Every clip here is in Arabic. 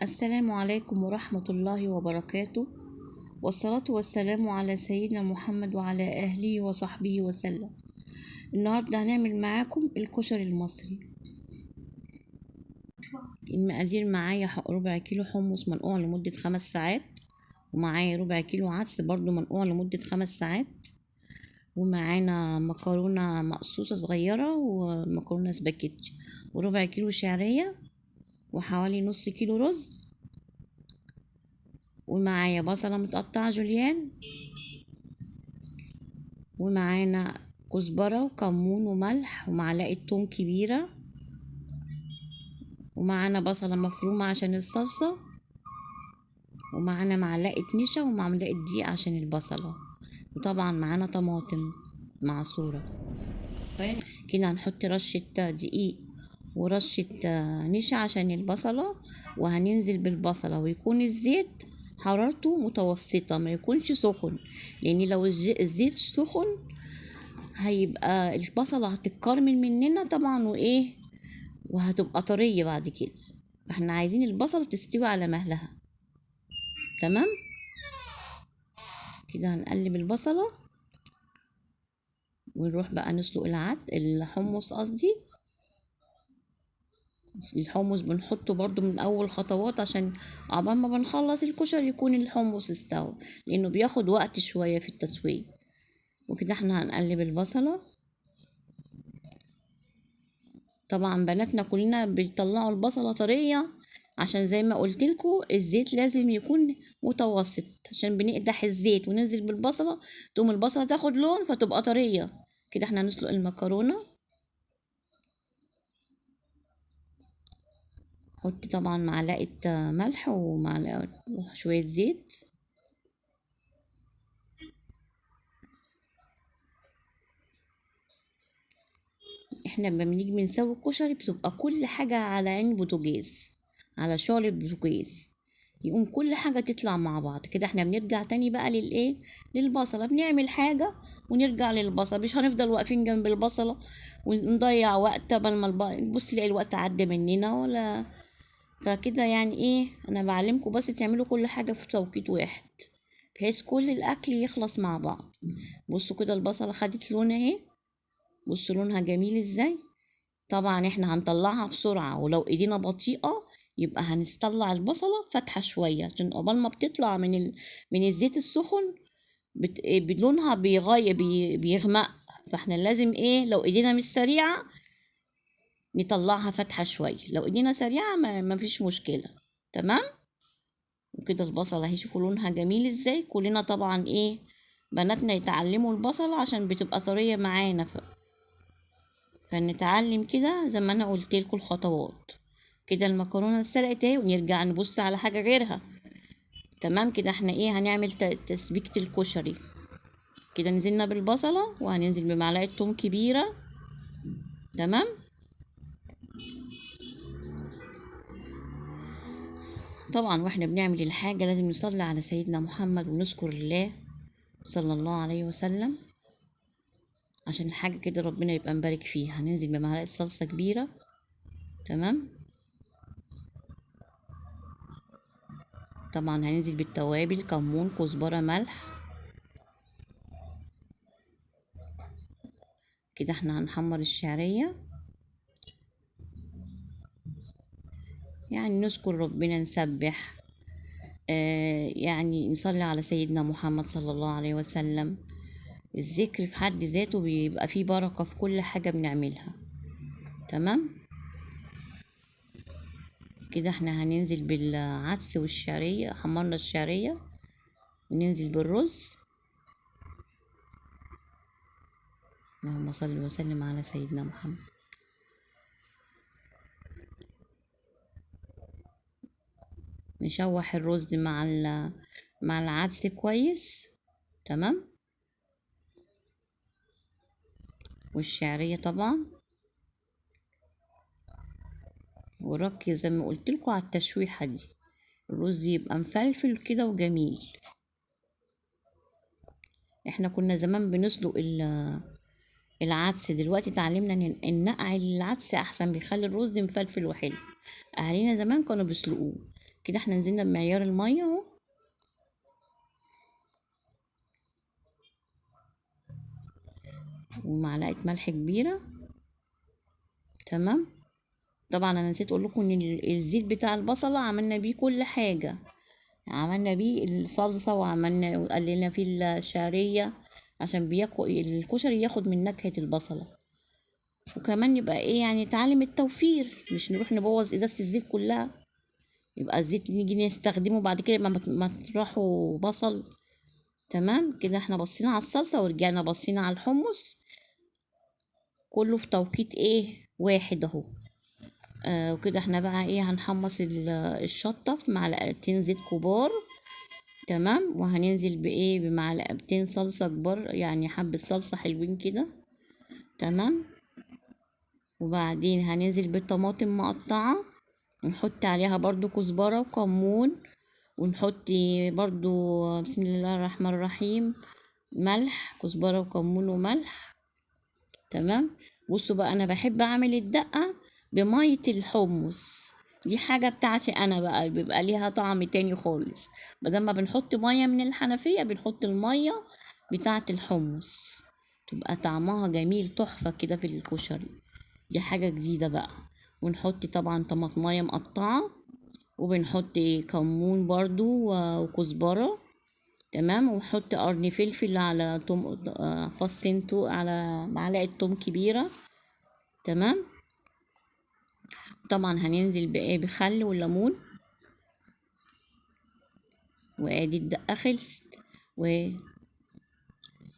السلام عليكم ورحمة الله وبركاته، والصلاة والسلام على سيدنا محمد وعلى أهله وصحبه وسلم. النهاردة هنعمل معاكم الكشري المصري. المقادير معايا ربع كيلو حمص منقوع لمدة 5 ساعات، ومعايا ربع كيلو عدس برضو منقوع لمدة 5 ساعات، ومعانا مكرونة مقصوصة صغيرة ومكرونة سباكيتي، وربع كيلو شعرية، وحوالي نص كيلو رز، ومعايا بصلة متقطعة جوليان، ومعانا كزبرة وكمون وملح ومعلقة توم كبيرة، ومعانا بصلة مفرومة عشان الصلصة، ومعانا معلقة نشا ومعلقة دقيق عشان البصلة، وطبعا معانا طماطم معصورة. كده هنحط رشة دقيق ورشة نشا عشان البصلة، وهننزل بالبصلة، ويكون الزيت حرارته متوسطة، ما يكونش سخن، لان لو الزيت سخن هيبقى البصلة هتتكرمل مننا طبعا وهتبقى طرية بعد كده. فاحنا عايزين البصلة تستوي على مهلها. تمام كده هنقلب البصلة، ونروح بقى نسلق الحمص قصدي. الحمص بنحطه برضو من اول خطوات عشان عقبال ما بنخلص الكشري يكون الحمص استوى، لانه بياخد وقت شوية في التسوية. وكده احنا هنقلب البصلة. طبعا بناتنا كلنا بيطلعوا البصلة طرية، عشان زي ما قلتلكوا الزيت لازم يكون متوسط، عشان بنقدح الزيت وننزل بالبصلة تقوم البصلة تاخد لون فتبقى طرية. كده احنا هنسلق المكرونة. حط طبعا معلقة ملح ومعلقة شوية زيت. احنا لما بنيجي بنسوي الكشري بتبقى كل حاجة على عين بوتاجاز، على شعلة بوتاجاز، يقوم كل حاجة تطلع مع بعض. كده احنا بنرجع تاني بقى للبصلة، بنعمل حاجة ونرجع للبصلة، مش هنفضل واقفين جنب البصلة ونضيع وقت قبل ما نبص نلاقي الوقت عدى مننا ولا. فكده يعني انا بعلمكم بس تعملوا كل حاجة في توقيت واحد، بحيث كل الاكل يخلص مع بعض. بصوا كده البصلة خدت لون اهي، بصوا لونها جميل ازاي. طبعا احنا هنطلعها بسرعة، ولو ايدينا بطيئة يبقى هنطلع البصلة فاتحة شوية، عشان قبل ما بتطلع من الزيت السخن لونها بيغير بيغمق. فاحنا لازم لو ايدينا مش سريعة نطلعها فاتحة شوية، لو ايدينا سريعة ما فيش مشكلة. تمام. وكده البصلة اهي، شوفوا لونها جميل ازاي. كلنا طبعا بناتنا يتعلموا البصلة عشان بتبقى طرية معانا، فنتعلم كده زي ما انا قلت لكم الخطوات. كده المكرونه اتسلقت اهي، ونرجع نبص على حاجه غيرها. تمام كده احنا هنعمل تسبيكه الكشري. كده نزلنا بالبصله، وهننزل بمعلقه توم كبيره. تمام. طبعا واحنا بنعمل الحاجه لازم نصلي على سيدنا محمد ونذكر الله صلى الله عليه وسلم، عشان الحاجه كده ربنا يبقى مبارك فيها. هننزل بمعلقه صلصه كبيره. تمام. طبعا هننزل بالتوابل، كمون، كزبره، ملح. كده احنا هنحمر الشعرية، يعني نذكر ربنا، نسبح، يعني نصلي على سيدنا محمد صلى الله عليه وسلم. الذكر في حد ذاته بيبقى فيه بركة في كل حاجة بنعملها. تمام. كده احنا هننزل بالعدس والشعرية، حمرنا الشعرية، وننزل بالرز. اللهم صل وسلم على سيدنا محمد. نشوح الرز مع العدس كويس. تمام. والشعرية طبعا، وركز زي ما قلت لكم على التشويحة دي، الرز يبقى مفلفل كده وجميل. احنا كنا زمان بنسلق العدس، دلوقتي اتعلمنا ننقع العدس احسن، بيخلي الرز مفلفل وحلو. اهالينا زمان كانوا بيسلقوه، كده احنا نزلنا بمعيار المية اهو. ومعلقة ملح كبيرة. تمام. طبعا انا نسيت اقول لكم ان الزيت بتاع البصلة عملنا بيه كل حاجة، عملنا بيه الصلصة، وعملنا وقللنا فيه الشعرية عشان الكشري ياخد من نكهة البصلة. وكمان يبقى ايه يعني تعلم التوفير، مش نروح نبوظ ازازة الزيت كلها، يبقى الزيت نيجي نستخدمه بعد كده يبقى مطرحه بصل. تمام كده احنا بصينا على الصلصة ورجعنا بصينا على الحمص، كله في توقيت ايه واحد اهو. وكده احنا بقى ايه هنحمص الشطة في معلقتين زيت كبار. تمام. وهننزل بايه بمعلقتين صلصة كبار، يعني حبة صلصة حلوين كده. تمام. وبعدين هننزل بالطماطم مقطعة، نحط عليها برضو كزبرة وكمون، ونحط برضو بسم الله الرحمن الرحيم ملح، كزبرة وكمون وملح. تمام. بصوا بقى انا بحب اعمل الدقة بمية الحمص، دي حاجة بتاعتي انا بقى، بيبقى ليها طعم تاني خالص. بدل ما بنحط مية من الحنفية بنحط المية بتاعة الحمص، تبقى طعمها جميل تحفة كده في الكشري، دي حاجة جديدة بقى. ونحط طبعا طماطماية مقطعة، وبنحط كمون برضو وكزبرة. تمام. ونحط قرن فلفل على فصين على معلقة توم كبيرة. تمام. طبعا هننزل بايه بخل وليمون. وادي الدقة خلصت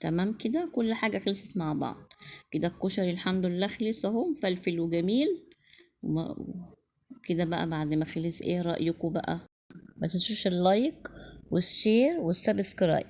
تمام كده كل حاجة خلصت مع بعض. كده الكشري الحمد لله خلص اهو، مفلفل وجميل. وما- كده بقى بعد ما خلص ايه رأيكم بقى؟ ما تنسوش اللايك والشير والسبسكرايب.